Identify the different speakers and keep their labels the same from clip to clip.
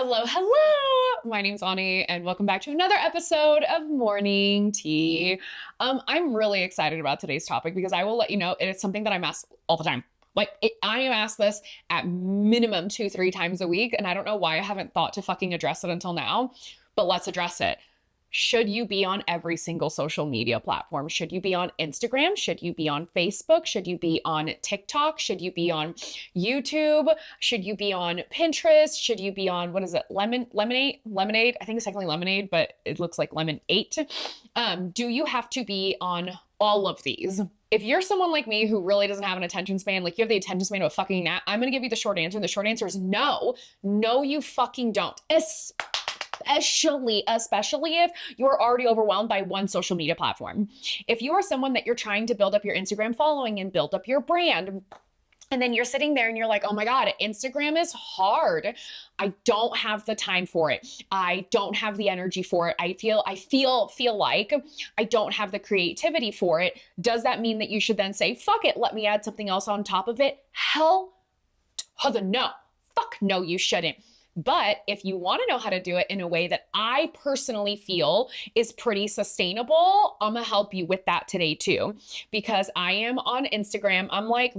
Speaker 1: Hello, hello. My name's Ani, and welcome back to another episode of Morning Tea. I'm really excited about today's topic because I will let you know it is something that I'm asked all the time. I am asked this at minimum 2-3 times a week, and I don't know why I haven't thought to fucking address it until now, but let's address it. Should you be on every single social media platform? Should you be on Instagram? Should you be on Facebook? Should you be on TikTok? Should you be on YouTube? Should you be on Pinterest? Should you be on, what is it? Lemonade? I think it's technically Lemonade, but it looks like Lemon 8. Do you have to be on all of these? If you're someone like me who really doesn't have an attention span, like you have the attention span of a fucking gnat, I'm going to give you the short answer. And the short answer is no. No, you fucking don't. Especially if you're already overwhelmed by one social media platform. If you are someone that you're trying to build up your Instagram following and build up your brand, and then you're sitting there and you're like, oh my God, Instagram is hard. I don't have the time for it. I don't have the energy for it. I feel like I don't have the creativity for it. Does that mean that you should then say, fuck it, let me add something else on top of it? Hell to the no. Fuck no, you shouldn't. But if you want to know how to do it in a way that I personally feel is pretty sustainable, I'm going to help you with that today too. Because I am on Instagram. I'm like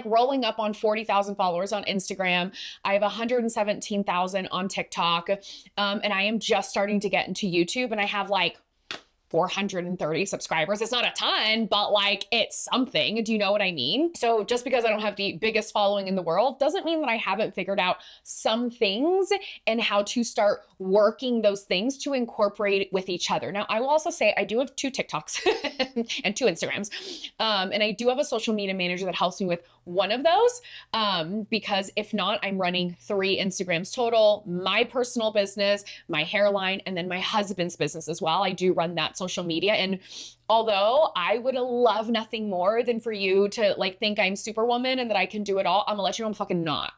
Speaker 1: rolling up on 40,000 followers on Instagram. I have 117,000 on TikTok. And I am just starting to get into YouTube, and I have like 430 subscribers. It's not a ton, but like it's something. Do you know what I mean? So just because I don't have the biggest following in the world doesn't mean that I haven't figured out some things and how to start working those things to incorporate it with each other. Now, I will also say I do have 2 TikToks and 2 Instagrams. And I do have a social media manager that helps me with one of those. Because if not, I'm running 3 Instagrams total, my personal business, my hairline, and then my husband's business as well. I do run that social media. And although I would love nothing more than for you to like think I'm Superwoman and that I can do it all, I'm gonna let you know I'm fucking not.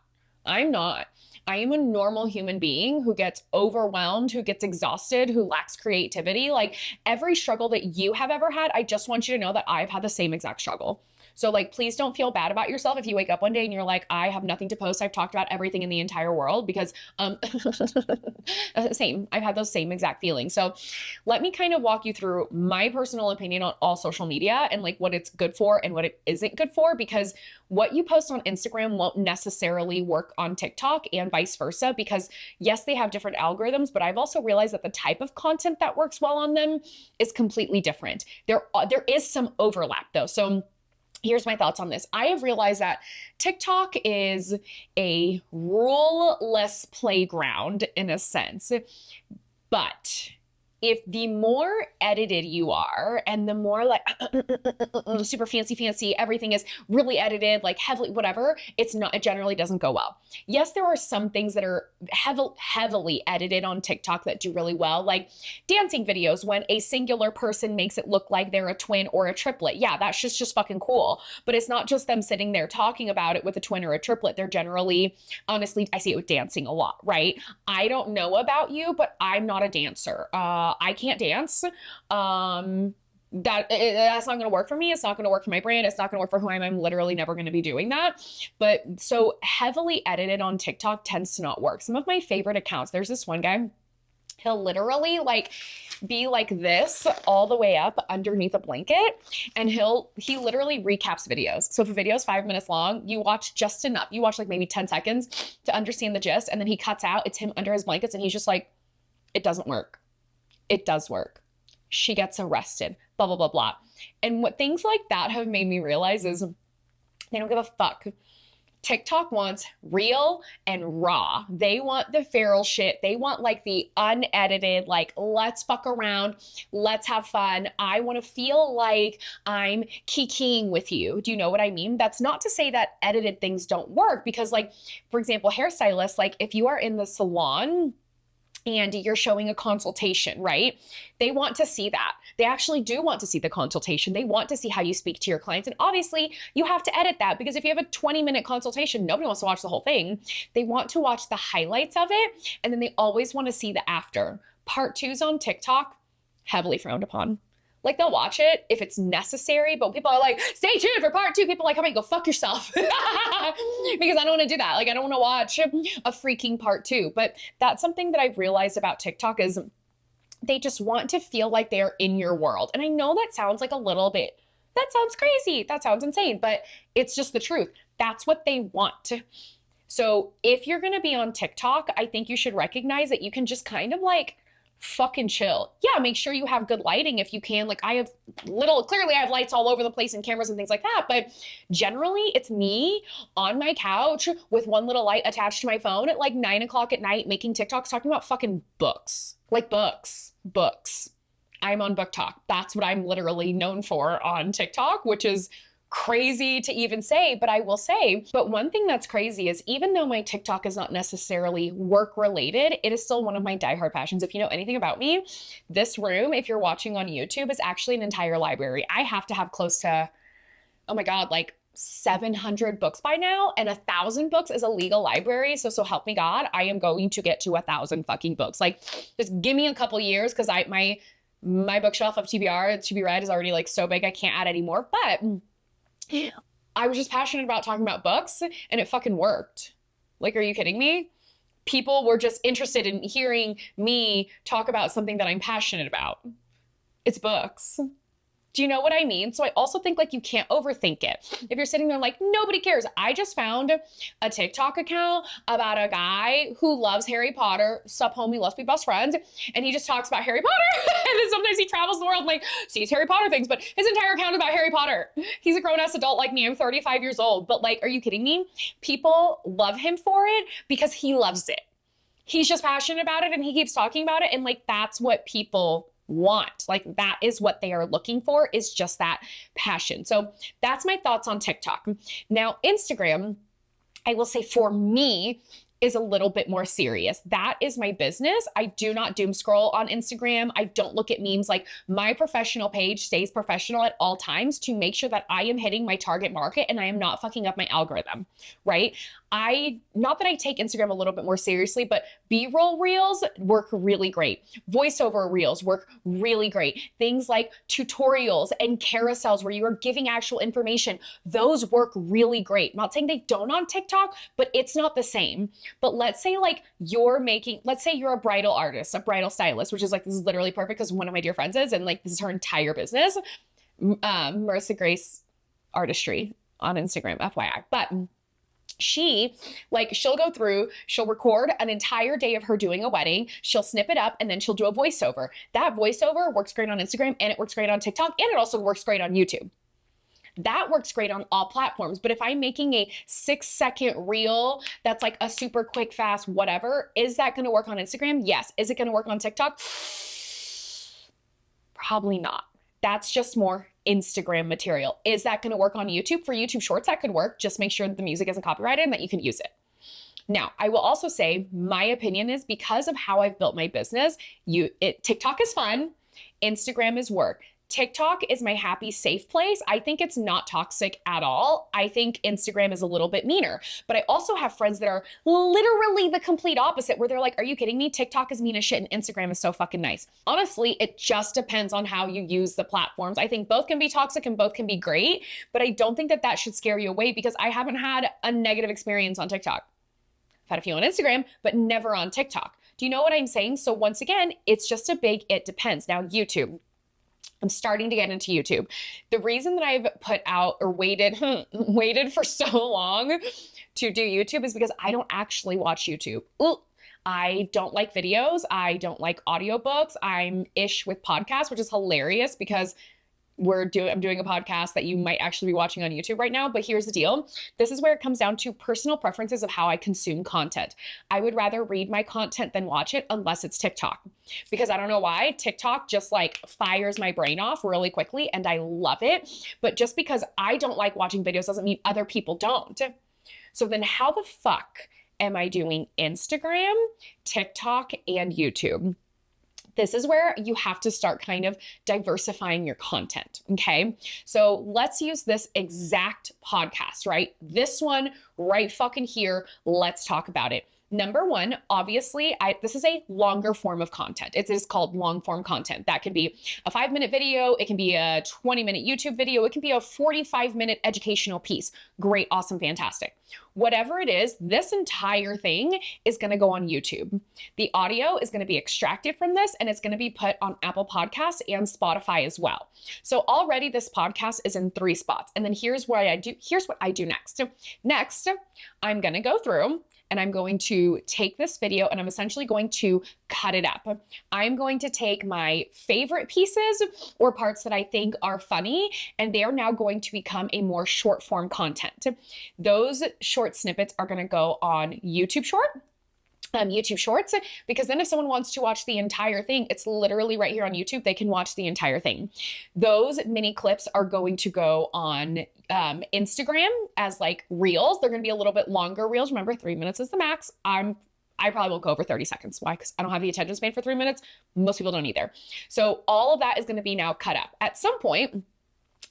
Speaker 1: I'm not. I am a normal human being who gets overwhelmed, who gets exhausted, who lacks creativity. Like every struggle that you have ever had, I just want you to know that I've had the same exact struggle. So like, please don't feel bad about yourself if you wake up one day and you're like, I have nothing to post. I've talked about everything in the entire world because same. I've had those same exact feelings. So let me kind of walk you through my personal opinion on all social media and like what it's good for and what it isn't good for, because what you post on Instagram won't necessarily work on TikTok and vice versa, because yes, they have different algorithms, but I've also realized that the type of content that works well on them is completely different. There is some overlap though. So here's my thoughts on this. I have realized that TikTok is a rule-less playground in a sense, but if the more edited you are and the more like super fancy, everything is really edited, like heavily, whatever, it generally doesn't go well. Yes, there are some things that are heavily edited on TikTok that do really well, like dancing videos when a singular person makes it look like they're a twin or a triplet. Yeah, that's just fucking cool. But it's not just them sitting there talking about it with a twin or a triplet. They're generally, honestly, I see it with dancing a lot, right? I don't know about you, but I'm not a dancer. I can't dance. That's not going to work for me. It's not going to work for my brand. It's not going to work for who I am. I'm literally never going to be doing that. But so heavily edited on TikTok tends to not work. Some of my favorite accounts, there's this one guy, he'll literally like be like this all the way up underneath a blanket, and he literally recaps videos. So if a video is 5 minutes long, you watch just enough. You watch like maybe 10 seconds to understand the gist, and then he cuts out, it's him under his blankets, and he's just like, it doesn't work. It does work. She gets arrested, blah, blah, blah, blah. And what things like that have made me realize is they don't give a fuck. TikTok wants real and raw. They want the feral shit. They want like the unedited, like, let's fuck around. Let's have fun. I want to feel like I'm kikiing with you. Do you know what I mean? That's not to say that edited things don't work, because like, for example, hairstylists, like if you are in the salon and you're showing a consultation, right? They want to see that. They actually do want to see the consultation. They want to see how you speak to your clients. And obviously you have to edit that, because if you have a 20-minute consultation, nobody wants to watch the whole thing. They want to watch the highlights of it. And then they always want to see the after. Part 2s on TikTok, heavily frowned upon. Like they'll watch it if it's necessary, but people are like, stay tuned for part 2. People are like, come on, go fuck yourself. Because I don't want to do that. Like I don't want to watch a freaking part 2. But that's something that I've realized about TikTok is they just want to feel like they're in your world. And I know that sounds like a little bit, that sounds crazy. That sounds insane, but it's just the truth. That's what they want. So if you're going to be on TikTok, I think you should recognize that you can just kind of like fucking chill. Yeah, make sure you have good lighting if you can. Like I have clearly I have lights all over the place and cameras and things like that, but generally it's me on my couch with one little light attached to my phone at like 9 o'clock at night making TikToks talking about fucking books. Like books. I'm on Book Talk. That's what I'm literally known for on TikTok, which is crazy to even say, but I will say, but one thing that's crazy is even though my TikTok is not necessarily work related, it is still one of my diehard passions. If you know anything about me, this room, if you're watching on YouTube, is actually an entire library. I have to have close to, oh my God, like 700 books by now, and 1,000 books is a legal library. So help me God, I am going to get to 1,000 fucking books. Like just give me a couple years because my bookshelf of TBR, to be read is already like so big I can't add any more, but I was just passionate about talking about books and it fucking worked. Like, are you kidding me? People were just interested in hearing me talk about something that I'm passionate about. It's books. Do you know what I mean? So I also think like you can't overthink it. If you're sitting there like, nobody cares. I just found a TikTok account about a guy who loves Harry Potter. Sup homie, let's be best friends. And he just talks about Harry Potter. And then sometimes he travels the world and like sees Harry Potter things, but his entire account is about Harry Potter. He's a grown ass adult like me. I'm 35 years old, but like, are you kidding me? People love him for it because he loves it. He's just passionate about it and he keeps talking about it. And like, that's what people want. Like that is what they are looking for, is just that passion. So that's my thoughts on TikTok. Now, Instagram, I will say for me, is a little bit more serious. That is my business. I do not doom scroll on Instagram. I don't look at memes. Like my professional page stays professional at all times to make sure that I am hitting my target market and I am not fucking up my algorithm, right? Not that I take Instagram a little bit more seriously, but B-roll reels work really great. Voiceover reels work really great. Things like tutorials and carousels where you are giving actual information, those work really great. I'm not saying they don't on TikTok, but it's not the same. But let's say like let's say you're a bridal artist, a bridal stylist, which is like, this is literally perfect because one of my dear friends is, and like this is her entire business, Marissa Grace Artistry on Instagram, FYI. But she'll go through, she'll record an entire day of her doing a wedding, she'll snip it up, and then she'll do a voiceover. That voiceover works great on Instagram and it works great on TikTok and it also works great on YouTube. That works great on all platforms. But if I'm making a 6-second reel that's like a super quick, fast, whatever, is that going to work on Instagram? Yes. Is it going to work on TikTok? Probably not. That's just more Instagram material. Is that going to work on YouTube? For YouTube Shorts, that could work. Just make sure that the music isn't copyrighted and that you can use it. Now, I will also say my opinion is because of how I've built my business, TikTok is fun, Instagram is work. TikTok is my happy, safe place. I think it's not toxic at all. I think Instagram is a little bit meaner. But I also have friends that are literally the complete opposite, where they're like, are you kidding me? TikTok is mean as shit and Instagram is so fucking nice. Honestly, it just depends on how you use the platforms. I think both can be toxic and both can be great, but I don't think that that should scare you away because I haven't had a negative experience on TikTok. I've had a few on Instagram, but never on TikTok. Do you know what I'm saying? So once again, it's just a big, it depends. Now, YouTube. I'm starting to get into YouTube. The reason that I've put out or waited for so long to do YouTube is because I don't actually watch YouTube. Ooh, I don't like videos. I don't like audiobooks. I'm ish with podcasts, which is hilarious because I'm doing a podcast that you might actually be watching on YouTube right now. But here's the deal. This is where it comes down to personal preferences of how I consume content. I would rather read my content than watch it unless it's TikTok, because I don't know why TikTok just like fires my brain off really quickly and I love it. But just because I don't like watching videos doesn't mean other people don't. So then how the fuck am I doing Instagram, TikTok, and YouTube? This is where you have to start kind of diversifying your content, okay? So let's use this exact podcast, right? This one right fucking here, let's talk about it. Number one, obviously, this is a longer form of content. It is called long form content. That can be a 5-minute video. It can be a 20-minute YouTube video. It can be a 45-minute educational piece. Great, awesome, fantastic. Whatever it is, this entire thing is going to go on YouTube. The audio is going to be extracted from this, and it's going to be put on Apple Podcasts and Spotify as well. So already this podcast is in 3 spots. And then here's what I do next. Next, I'm going to go through and I'm going to take this video and I'm essentially going to cut it up. I'm going to take my favorite pieces or parts that I think are funny, and they are now going to become a more short form content. Those short snippets are going to go on YouTube Shorts, because then if someone wants to watch the entire thing, it's literally right here on YouTube. They can watch the entire thing. Those mini clips are going to go on Instagram as like reels. They're going to be a little bit longer reels. Remember, 3 minutes is the max. I probably won't go over 30 seconds. Why? Because I don't have the attention span for 3 minutes. Most people don't either. So all of that is going to be now cut up. At some point,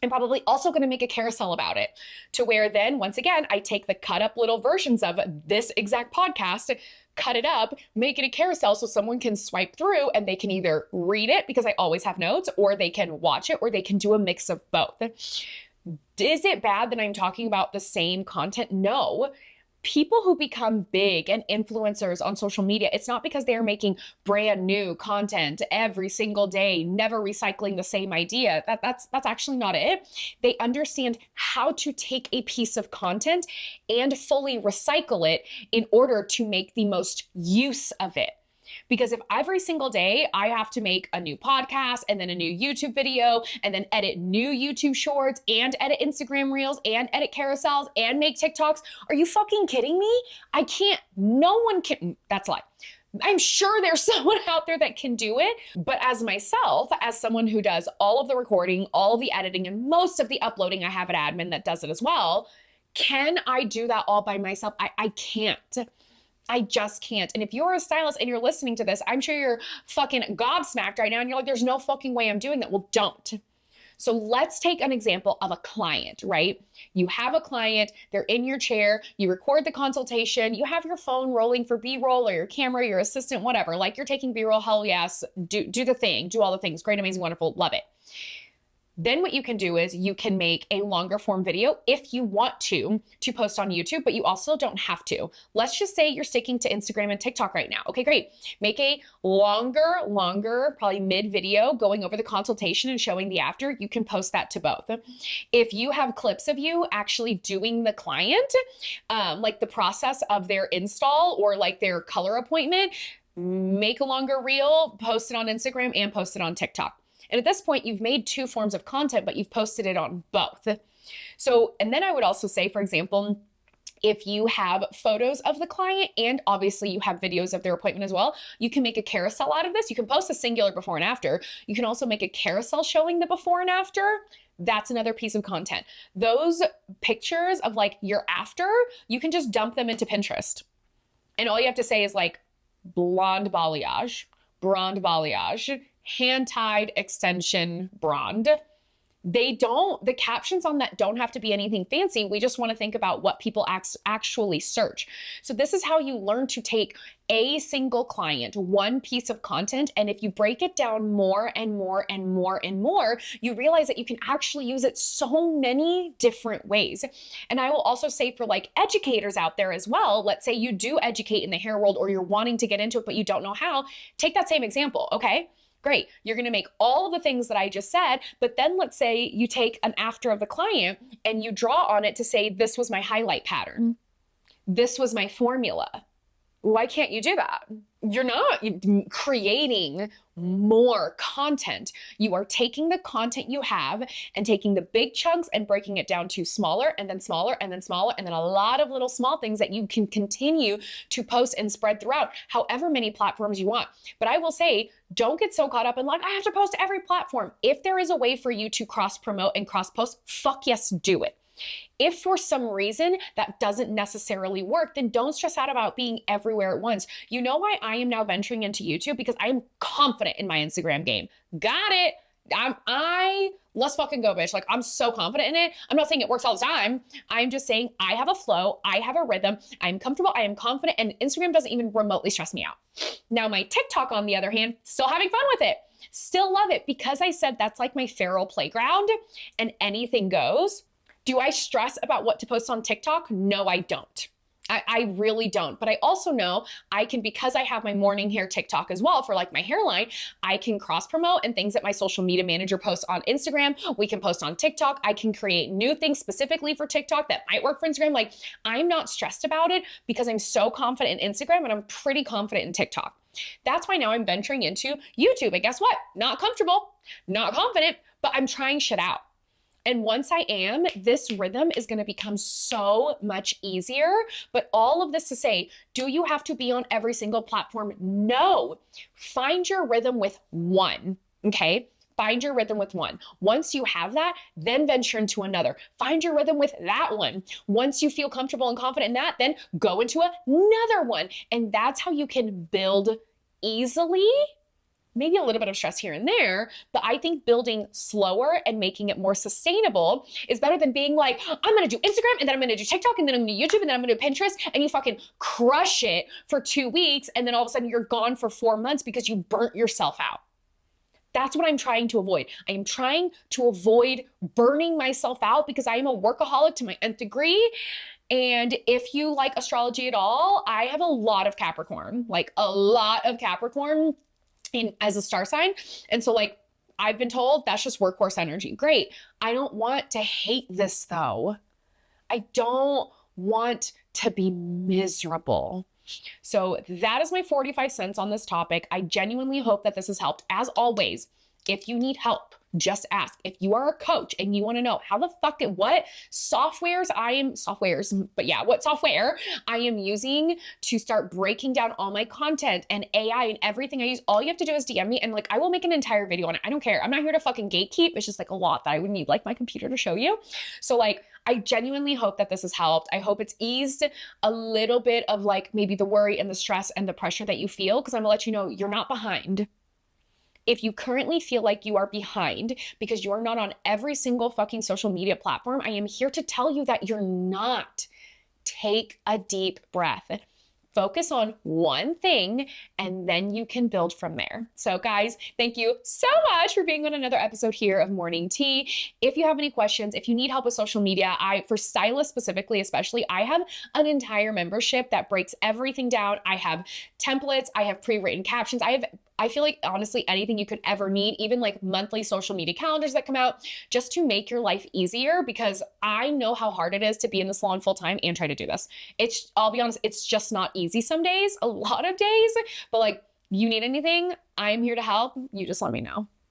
Speaker 1: I'm probably also going to make a carousel about it, to where then, once again, I take the cut up little versions of this exact podcast, cut it up, make it a carousel so someone can swipe through and they can either read it because I always have notes, or they can watch it, or they can do a mix of both. Is it bad that I'm talking about the same content? No. People who become big and influencers on social media, it's not because they're making brand new content every single day, never recycling the same idea. That's actually not it. They understand how to take a piece of content and fully recycle it in order to make the most use of it. Because if every single day I have to make a new podcast and then a new YouTube video and then edit new YouTube shorts and edit Instagram reels and edit carousels and make TikToks, are you fucking kidding me? I can't. No one can. That's a lie. I'm sure there's someone out there that can do it. But as myself, as someone who does all of the recording, all of the editing, and most of the uploading, I have an admin that does it as well. Can I do that all by myself? I can't. I just can't. And if you're a stylist and you're listening to this, I'm sure you're fucking gobsmacked right now and you're like, there's no fucking way I'm doing that. Well, don't. So let's take an example of a client, right? You have a client, they're in your chair, you record the consultation, you have your phone rolling for B-roll or your camera, your assistant, whatever. Like, you're taking B-roll, hell yes, do the thing, do all the things. Great, amazing, wonderful, love it. Then what you can do is you can make a longer form video if you want to post on YouTube, but you also don't have to. Let's just say you're sticking to Instagram and TikTok right now. Okay, great. Make a longer, probably mid video going over the consultation and showing the after. You can post that to both. If you have clips of you actually doing the client, like the process of their install or like their color appointment, make a longer reel, post it on Instagram and post it on TikTok. And at this point, you've made 2 forms of content, but you've posted it on both. So, and then I would also say, for example, if you have photos of the client and obviously you have videos of their appointment as well, you can make a carousel out of this. You can post a singular before and after. You can also make a carousel showing the before and after. That's another piece of content. Those pictures of like your after, you can just dump them into Pinterest. And all you have to say is like blonde balayage, hand-tied extension blonde. The captions on that don't have to be anything fancy. We just want to think about what people actually search. So this is how you learn to take a single client, one piece of content, and if you break it down more and more and more and more, you realize that you can actually use it so many different ways. And I will also say for like educators out there as well, let's say you do educate in the hair world or you're wanting to get into it, but you don't know how, take that same example, okay? Great. You're going to make all of the things that I just said, but then let's say you take an after of the client and you draw on it to say, this was my highlight pattern. This was my formula. Why can't you do that? You're not creating more content. You are taking the content you have and taking the big chunks and breaking it down to smaller and then smaller and then smaller and then a lot of little small things that you can continue to post and spread throughout however many platforms you want. But I will say, don't get so caught up in like, I have to post to every platform. If there is a way for you to cross promote and cross post, fuck yes, do it. If for some reason that doesn't necessarily work, then don't stress out about being everywhere at once. You know why I am now venturing into YouTube? Because I am confident in my Instagram game. Got it. let's fucking go, bitch. Like, I'm so confident in it. I'm not saying it works all the time. I'm just saying I have a flow. I have a rhythm. I'm comfortable. I am confident. And Instagram doesn't even remotely stress me out. Now, my TikTok, on the other hand, still having fun with it. Still love it because I said that's like my feral playground and anything goes. Do I stress about what to post on TikTok? No, I don't. I really don't. But I also know I can, because I have my morning hair TikTok as well for like my hairline, I can cross promote and things that my social media manager posts on Instagram, we can post on TikTok. I can create new things specifically for TikTok that might work for Instagram. Like, I'm not stressed about it because I'm so confident in Instagram and I'm pretty confident in TikTok. That's why now I'm venturing into YouTube. And guess what? Not comfortable, not confident, but I'm trying shit out. And once I am, this rhythm is going to become so much easier. But all of this to say, do you have to be on every single platform? No. Find your rhythm with one, okay? Find your rhythm with one. Once you have that, then venture into another. Find your rhythm with that one. Once you feel comfortable and confident in that, then go into another one. And that's how you can build easily. Maybe a little bit of stress here and there, but I think building slower and making it more sustainable is better than being like, I'm gonna do Instagram and then I'm gonna do TikTok and then I'm gonna do YouTube and then I'm gonna do Pinterest, and you fucking crush it for 2 weeks and then all of a sudden you're gone for 4 months because you burnt yourself out. That's what I'm trying to avoid. I am trying to avoid burning myself out because I am a workaholic to my nth degree. And if you like astrology at all, I have a lot of Capricorn, like a lot of Capricorn as a star sign. And so like, I've been told that's just workhorse energy. Great. I don't want to hate this though. I don't want to be miserable. So that is my 45 cents on this topic. I genuinely hope that this has helped. As always, if you need help, just ask. If you are a coach and you want to know how the fuck, what software I am using to start breaking down all my content and AI and everything I use, all you have to do is DM me and like, I will make an entire video on it. I don't care. I'm not here to fucking gatekeep. It's just like a lot that I would need like my computer to show you. So like, I genuinely hope that this has helped. I hope it's eased a little bit of like maybe the worry and the stress and the pressure that you feel, because I'm gonna let you know you're not behind. If you currently feel like you are behind because you're not on every single fucking social media platform, I am here to tell you that you're not. Take a deep breath. Focus on one thing and then you can build from there. So guys, thank you so much for being on another episode here of Morning Tea. If you have any questions, if you need help with social media, for stylists specifically, especially, I have an entire membership that breaks everything down. I have templates, I have pre-written captions, I feel like honestly anything you could ever need, even like monthly social media calendars that come out just to make your life easier, because I know how hard it is to be in the salon full time and try to do this. I'll be honest, it's just not easy some days, a lot of days, but like, you need anything, I'm here to help. You just let me know.